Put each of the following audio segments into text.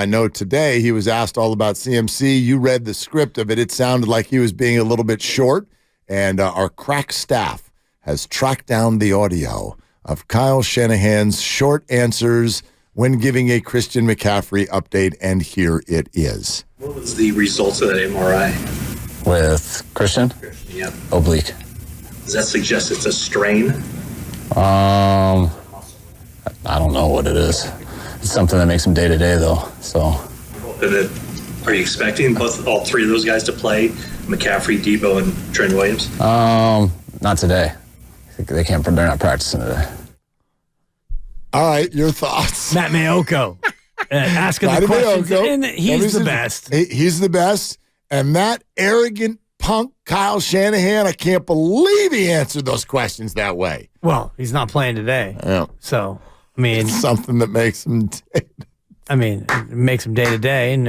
I know today he was asked all about CMC. You read the script of it. It sounded like he was being a little bit short, and our crack staff has tracked down the audio of Kyle Shanahan's short answers when giving a Christian McCaffrey update, and here it is. What was the results of that MRI? With Christian? Yep. Oblique. Does that suggest it's a strain? I don't know what it is. It's something that makes him day-to-day, though, so. Are you expecting all three of those guys to play, McCaffrey, Debo, and Trent Williams? Not today. They're not practicing today. All right, your thoughts. Matt Maiocco asking the questions, and he's the best. He's the best, and that arrogant punk Kyle Shanahan, I can't believe he answered those questions that way. Well, he's not playing today. Yeah. So, I mean. It's something that makes him it makes him day-to-day, and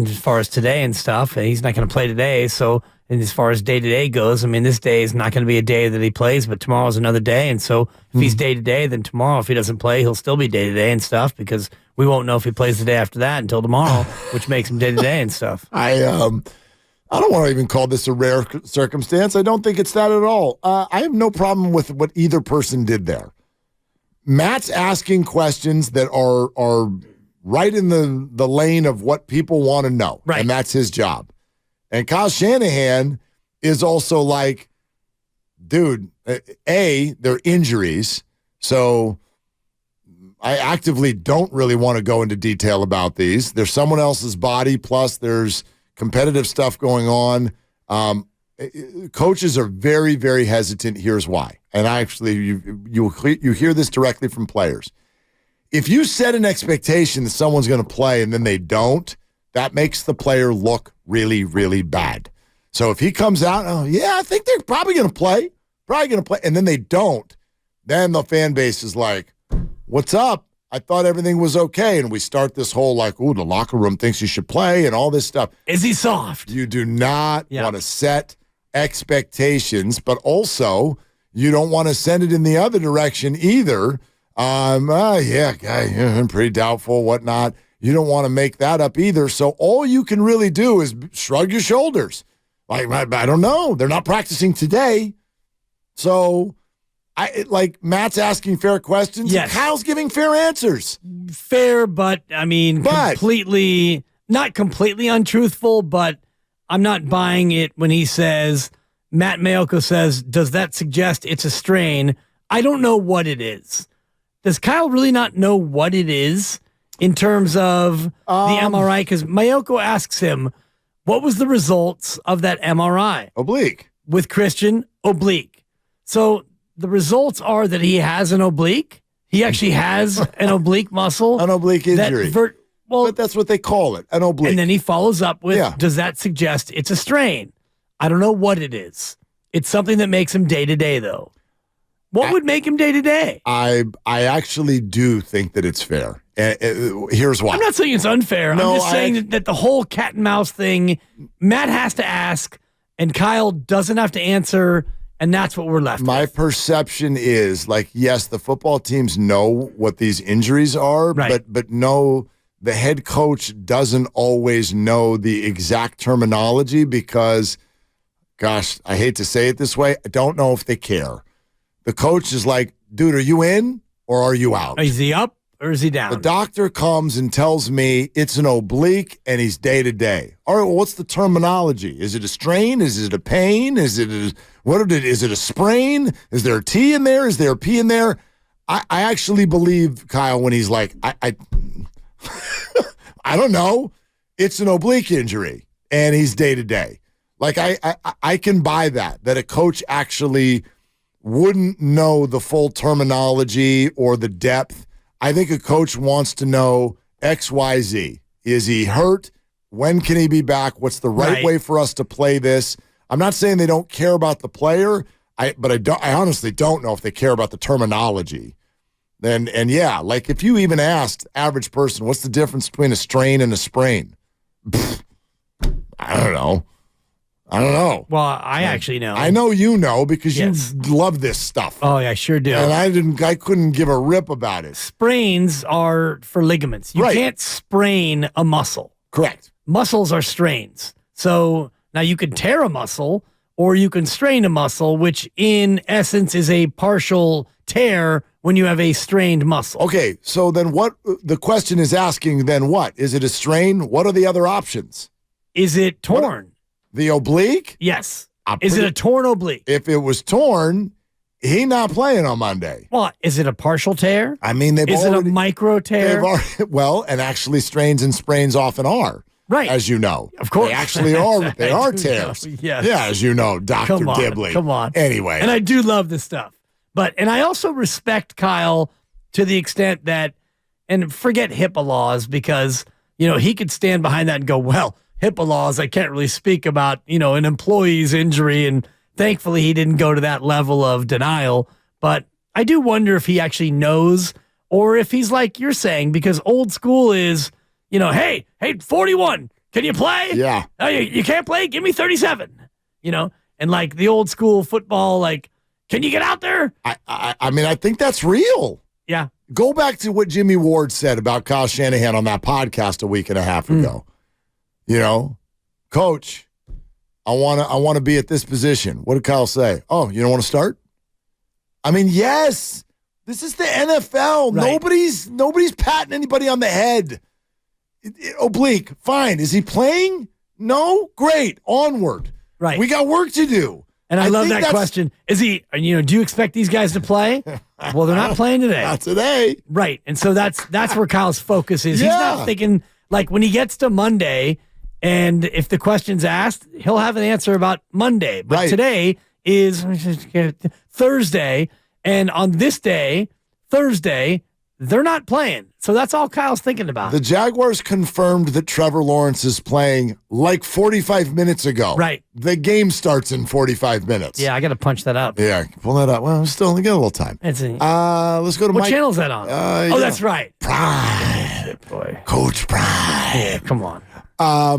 as far as today and stuff, he's not going to play today, so, and as far as day-to-day goes, I mean, this day is not going to be a day that he plays, but tomorrow's another day, and so if he's day-to-day, then tomorrow, if he doesn't play, he'll still be day-to-day and stuff, because we won't know if he plays the day after that until tomorrow, which makes him day-to-day and stuff. I don't want to even call this a rare circumstance. I don't think it's that at all. I have no problem with what either person did there. Matt's asking questions that are right in the lane of what people want to know, right. And that's his job. And Kyle Shanahan is also like, dude, they're injuries, so I actively don't really want to go into detail about these. There's someone else's body, plus there's competitive stuff going on. Coaches are very, very hesitant. Here's why. And actually, you hear this directly from players. If you set an expectation that someone's going to play and then they don't, that makes the player look really, really bad. So if he comes out, I think they're probably going to play, and then they don't, then the fan base is like, what's up? I thought everything was okay. And we start this whole the locker room thinks you should play and all this stuff. Is he soft? You do not want to set expectations, but also you don't want to send it in the other direction either. I'm pretty doubtful, whatnot. You don't want to make that up either. So all you can really do is shrug your shoulders. I don't know. They're not practicing today. So Matt's asking fair questions. Yes. Kyle's giving fair answers. Fair, but completely, not completely untruthful, but I'm not buying it when he says, Matt Maiocco says, does that suggest it's a strain? I don't know what it is. Does Kyle really not know what it is in terms of the MRI? Because Maiocco asks him, what was the results of that MRI? Oblique. With Christian, oblique. So the results are that he has an oblique. He actually has an oblique muscle. An oblique injury. But that's what they call it, an oblique. And then he follows up with, does that suggest it's a strain? I don't know what it is. It's something that makes him day-to-day, though. What would make him day-to-day? I actually do think that it's fair. Here's why. I'm not saying it's unfair. No, I'm just saying that the whole cat and mouse thing, Matt has to ask, and Kyle doesn't have to answer, and that's what we're left with. My perception is, yes, the football teams know what these injuries are, right. but no, the head coach doesn't always know the exact terminology because, gosh, I hate to say it this way, I don't know if they care. The coach is like, dude, are you in or are you out? Is he up or is he down? The doctor comes and tells me it's an oblique and he's day-to-day. All right, well, what's the terminology? Is it a strain? Is it a pain? Is it a sprain? Is there a T in there? Is there a P in there? I actually believe Kyle when he's like, I don't know. It's an oblique injury and he's day-to-day. I can buy that a coach actually wouldn't know the full terminology or the depth. I think a coach wants to know X, Y, Z. Is he hurt? When can he be back? What's the right way for us to play this? I'm not saying they don't care about the player, but I honestly don't know if they care about the terminology. If you even asked average person, what's the difference between a strain and a sprain? I don't know. I don't know. Well, I actually know. I know you know because you love this stuff. Oh, yeah, I sure do. And I couldn't give a rip about it. Sprains are for ligaments. You can't sprain a muscle. Correct. Muscles are strains. So now you can tear a muscle or you can strain a muscle, which in essence is a partial tear when you have a strained muscle. Okay, so then what the question is asking then what? Is it a strain? What are the other options? Is it torn? The oblique? Yes. Is it a torn oblique? If it was torn, he not playing on Monday. Well, is it a partial tear? I mean, is it a micro tear? Well, and actually strains and sprains often are. Right. As you know. Of course. They actually are. They are tears. Yes. Yeah, as you know, Dr. Dibley. Come on. Anyway. And I do love this stuff. And I also respect Kyle to the extent that, and forget HIPAA laws because, he could stand behind that and go, well, HIPAA laws, I can't really speak about, an employee's injury. And thankfully he didn't go to that level of denial. But I do wonder if he actually knows or if he's like you're saying, because old school is, hey, 41, can you play? Yeah. Oh, you can't play? Give me 37, and like the old school football, like, can you get out there? I mean, I think that's real. Yeah. Go back to what Jimmy Ward said about Kyle Shanahan on that podcast a week and a half ago. Coach, I want to be at this position. What did Kyle say? Oh, you don't want to start? I mean, yes. This is the NFL. Right. Nobody's patting anybody on the head. Oblique, fine. Is he playing? No? Great. Onward. Right. We got work to do. And I love that question. Is he, do you expect these guys to play? Well, they're not playing today. Not today. Right. And so that's where Kyle's focus is. He's not thinking, like, when he gets to Monday, and if the question's asked, he'll have an answer about Monday. But today is Thursday, and on this day, Thursday, they're not playing. So that's all Kyle's thinking about. The Jaguars confirmed that Trevor Lawrence is playing like 45 minutes ago. Right. The game starts in 45 minutes. Yeah, I got to punch that up. Yeah, pull that up. Well, we still only got a little time. Let's go to what Mike. channel is that on? That's right. Prime. Shit, boy. Coach Prime. Yeah, come on.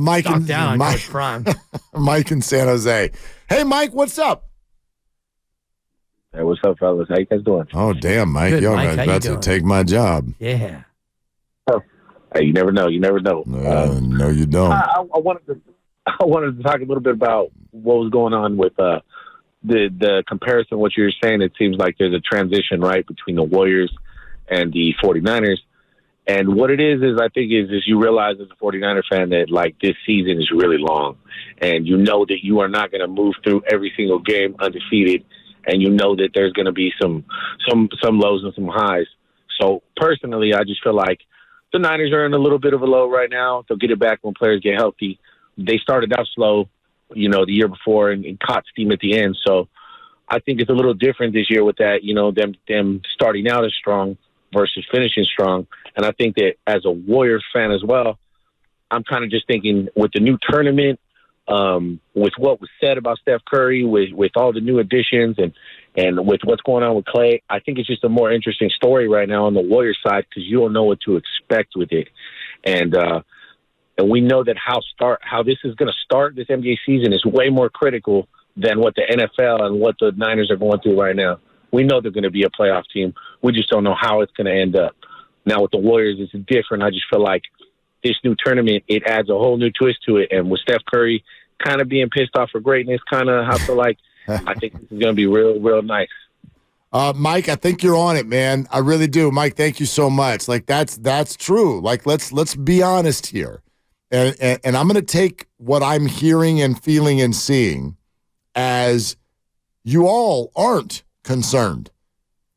Mike Talk down on Coach Prime. Mike in San Jose. Hey, Mike, what's up? Hey, what's up, fellas? How you guys doing? Oh, damn, Mike. Good, You're Mike, about to take my job. Yeah. Hey, you never know. You never know. No, you don't. I wanted to talk a little bit about what was going on with the comparison. What you're saying, it seems like there's a transition, right, between the Warriors and the 49ers. And what it is I think is you realize as a 49er fan that, like, this season is really long. And you know that you are not going to move through every single game undefeated. And you know that there's going to be some lows and some highs. So personally, I just feel like the Niners are in a little bit of a low right now. They'll get it back when players get healthy. They started out slow, the year before and caught steam at the end. So I think it's a little different this year with that, them starting out as strong versus finishing strong. And I think that as a Warriors fan as well, I'm kind of just thinking with the new tournament, with what was said about Steph Curry, with all the new additions and with what's going on with Clay, I think it's just a more interesting story right now on the Warriors side because you don't know what to expect with it. And we know that how this is going to start this NBA season is way more critical than what the NFL and what the Niners are going through right now. We know they're going to be a playoff team. We just don't know how it's going to end up. Now with the Warriors, it's different. I just feel like this new tournament, it adds a whole new twist to it. And with Steph Curry kind of being pissed off for greatness, I feel like I think this is going to be real, real nice. Mike, I think you're on it, man. I really do. Mike, thank you so much. Like that's true. Like let's be honest here. And I'm going to take what I'm hearing and feeling and seeing as you all aren't concerned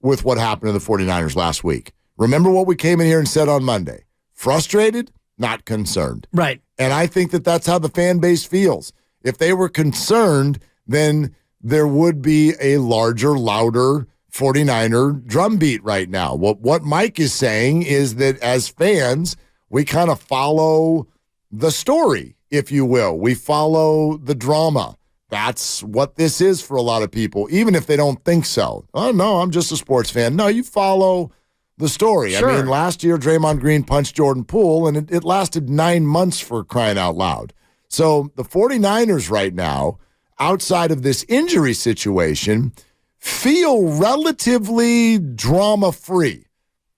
with what happened to the 49ers last week. Remember what we came in here and said on Monday. Frustrated, not concerned. Right. And I think that that's how the fan base feels. If they were concerned, then there would be a larger, louder 49er drumbeat right now. What Mike is saying is that as fans, we kind of follow the story, if you will. We follow the drama. That's what this is for a lot of people, even if they don't think so. Oh, no, I'm just a sports fan. No, you follow the story. Sure. I mean, last year, Draymond Green punched Jordan Poole, and it lasted 9 months for crying out loud. So the 49ers right now, outside of this injury situation, feel relatively drama-free.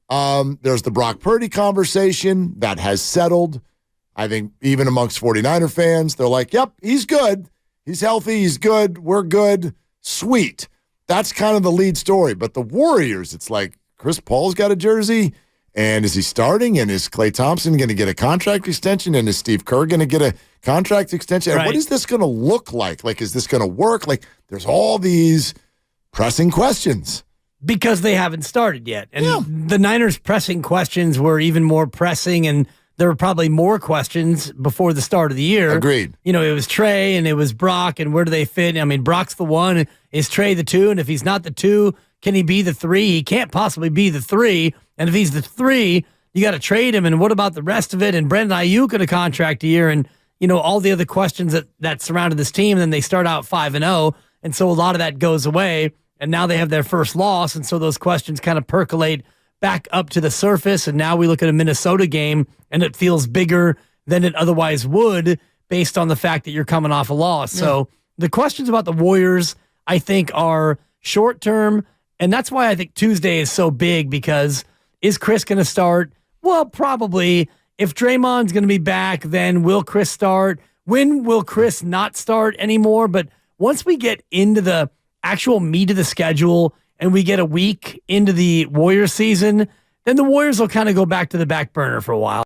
There's the Brock Purdy conversation that has settled. I think even amongst 49er fans, they're like, yep, he's good. He's healthy. He's good. We're good. Sweet. That's kind of the lead story. But the Warriors, it's like Chris Paul's got a jersey, and is he starting? And is Klay Thompson going to get a contract extension? And is Steve Kerr going to get a contract extension? And what is this going to look like? Like, is this going to work? Like, there's all these pressing questions. Because they haven't started yet. And the Niners' pressing questions were even more pressing, and there were probably more questions before the start of the year. Agreed. You know, it was Trey and it was Brock, and where do they fit? I mean, Brock's the one. Is Trey the two? And if he's not the two, can he be the three? He can't possibly be the three. And if he's the three, you got to trade him. And what about the rest of it? And Brandon Ayuk in a contract year, and, you know, all the other questions that surrounded this team. And then they start out 5-0. And so a lot of that goes away. And now they have their first loss. And so those questions kind of percolate back up to the surface. And now we look at a Minnesota game, and it feels bigger than it otherwise would based on the fact that you're coming off a loss. Yeah. So the questions about the Warriors, I think, are short term. And that's why I think Tuesday is so big, because is Chris going to start? Well, probably. If Draymond's going to be back, then will Chris start? When will Chris not start anymore? But once we get into the actual meat of the schedule and we get a week into the Warriors season, then the Warriors will kind of go back to the back burner for a while.